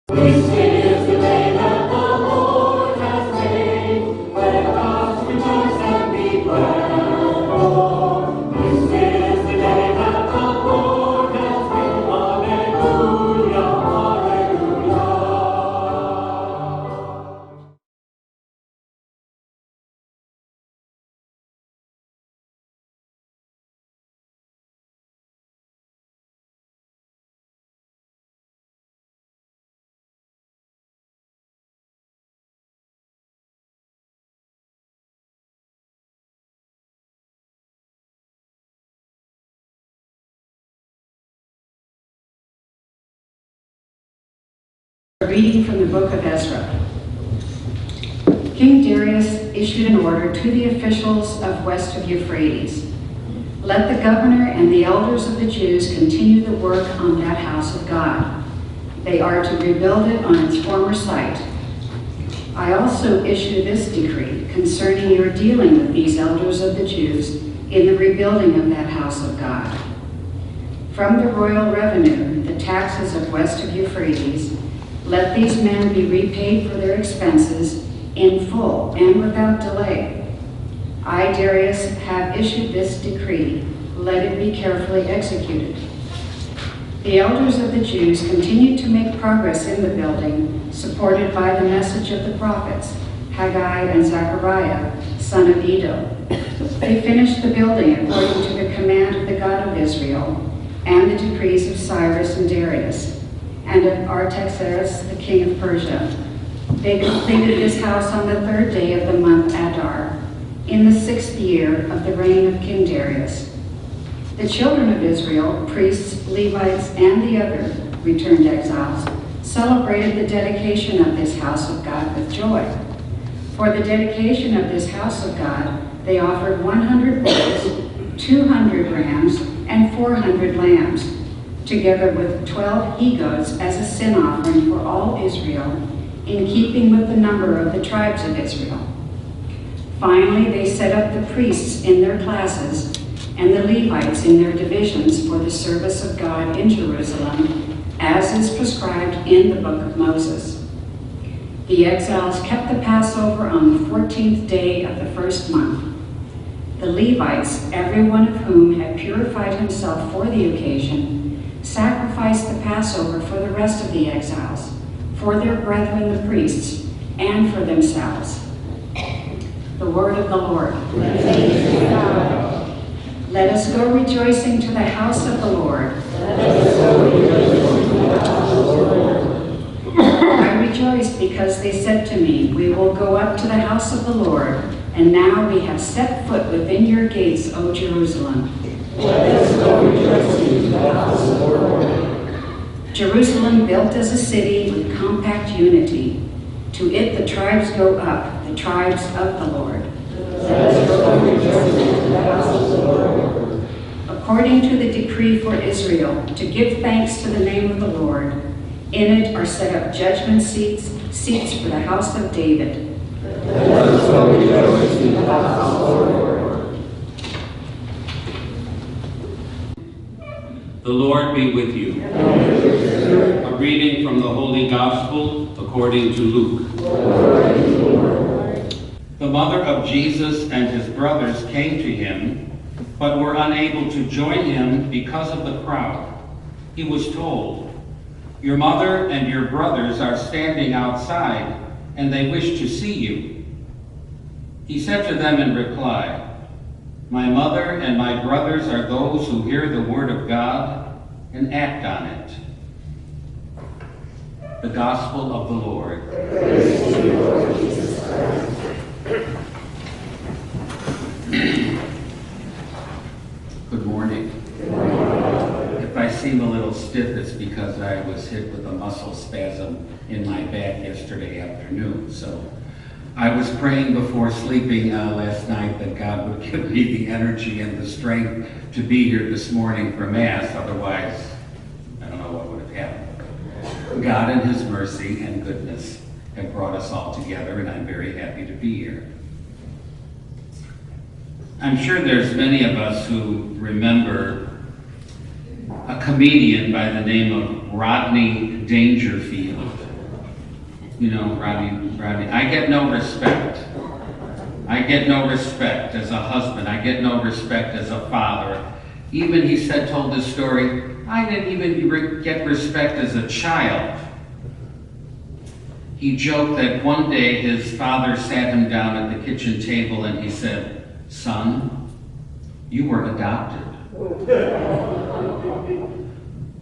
This is the day that the Lord has made. Let us rejoice and be glad. For this is the day that the Lord has made. Hallelujah, hallelujah. A reading from the book of Ezra. King Darius issued an order to the officials of west of Euphrates. Let the governor and the elders of the Jews continue the work on that house of God. They are to rebuild it on its former site. I also issue this decree concerning your dealing with these elders of the Jews in the rebuilding of that house of God. From the royal revenue, the taxes of west of Euphrates, let these men be repaid for their expenses in full and without delay. I, Darius, have issued this decree. Let it be carefully executed. The elders of the Jews continued to make progress in the building, supported by the message of the prophets, Haggai and Zechariah, son of Iddo. They finished the building according to the command of the God of Israel and the decrees of Cyrus and Darius, and of Artaxerxes, the king of Persia. They completed this house on the 3rd day of the month Adar, in the 6th year of the reign of King Darius. The children of Israel, priests, Levites, and the other returned exiles, celebrated the dedication of this house of God with joy. For the dedication of this house of God, they offered 100 bulls, 200 rams, and 400 lambs, together with 12 he-goats as a sin offering for all Israel, in keeping with the number of the tribes of Israel. Finally, they set up the priests in their classes and the Levites in their divisions for the service of God in Jerusalem, as is prescribed in the book of Moses. The exiles kept the Passover on the 14th day of the first month. The Levites, every one of whom had purified himself for the occasion, sacrificed the Passover for the rest of the exiles, for their brethren the priests, and for themselves. The word of the Lord. Let us go rejoicing to the house of the Lord. I rejoiced because they said to me, we will go up to the house of the Lord, and now we have set foot within your gates, O Jerusalem. Let us go rejoicing to the house of the Lord. Jerusalem built as a city with compact unity. To it the tribes go up, the tribes of the Lord. Let us go rejoicing to the house of the Lord. According to the decree for Israel, to give thanks to the name of the Lord, in it are set up judgment seats for the house of David. Let us go rejoicing to the house of the Lord. The Lord be with you. A reading from the Holy Gospel according to Luke. The mother of Jesus and his brothers came to him, but were unable to join him because of the crowd. He was told, "Your mother and your brothers are standing outside, and they wish to see you." He said to them in reply, "My mother and my brothers are those who hear the word of God and act on it." The Gospel of the Lord. Praise to you, Lord Jesus Christ. Good morning. If I seem a little stiff, it's because I was hit with a muscle spasm in my back yesterday afternoon. So I was praying before sleeping last night that God would give me the energy and the strength to be here this morning for Mass. Otherwise, I don't know what would have happened. God in his mercy and goodness have brought us all together, and I'm very happy to be here. I'm sure there's many of us who remember a comedian by the name of Rodney Dangerfield. You know, Rodney, I get no respect. I get no respect as a husband. I get no respect as a father. Even, he said, told this story, I didn't even get respect as a child. He joked that one day his father sat him down at the kitchen table and he said, "Son, you were adopted."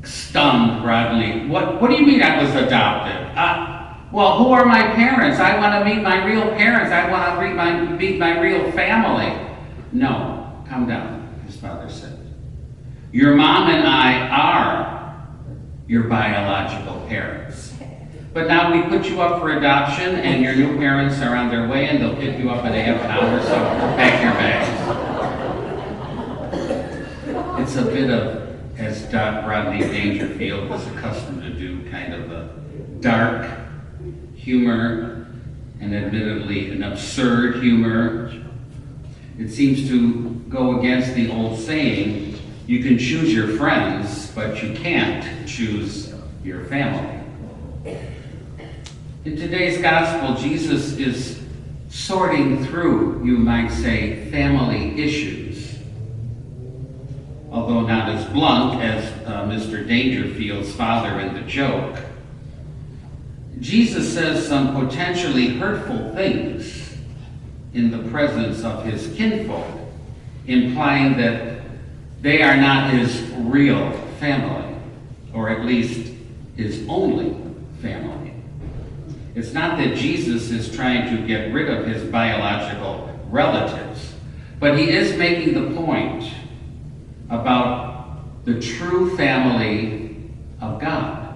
Stunned, Rodney. What do you mean I was adopted? Well, who are my parents? I want to meet my real parents. I want to meet my real family. No, calm down, his father said. Your mom and I are your biological parents. But now we put you up for adoption and your new parents are on their way and they'll pick you up in a half an hour, so pack your bags. It's a bit of, as Rodney Dangerfield was accustomed to do, kind of a dark humor, and admittedly an absurd humor. It seems to go against the old saying, you can choose your friends, but you can't choose your family. In today's gospel, Jesus is sorting through, you might say, family issues. Although not as blunt as Mr. Dangerfield's father in the joke. Jesus says some potentially hurtful things in the presence of his kinfolk, implying that they are not his real family, or at least his only family. It's not that Jesus is trying to get rid of his biological relatives, but he is making the point about the true family of God.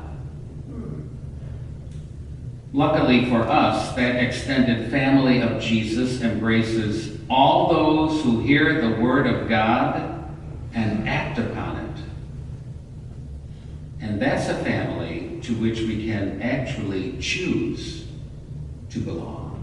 Luckily for us, that extended family of Jesus embraces all those who hear the word of God and act upon it. And that's a family to which we can actually choose to belong.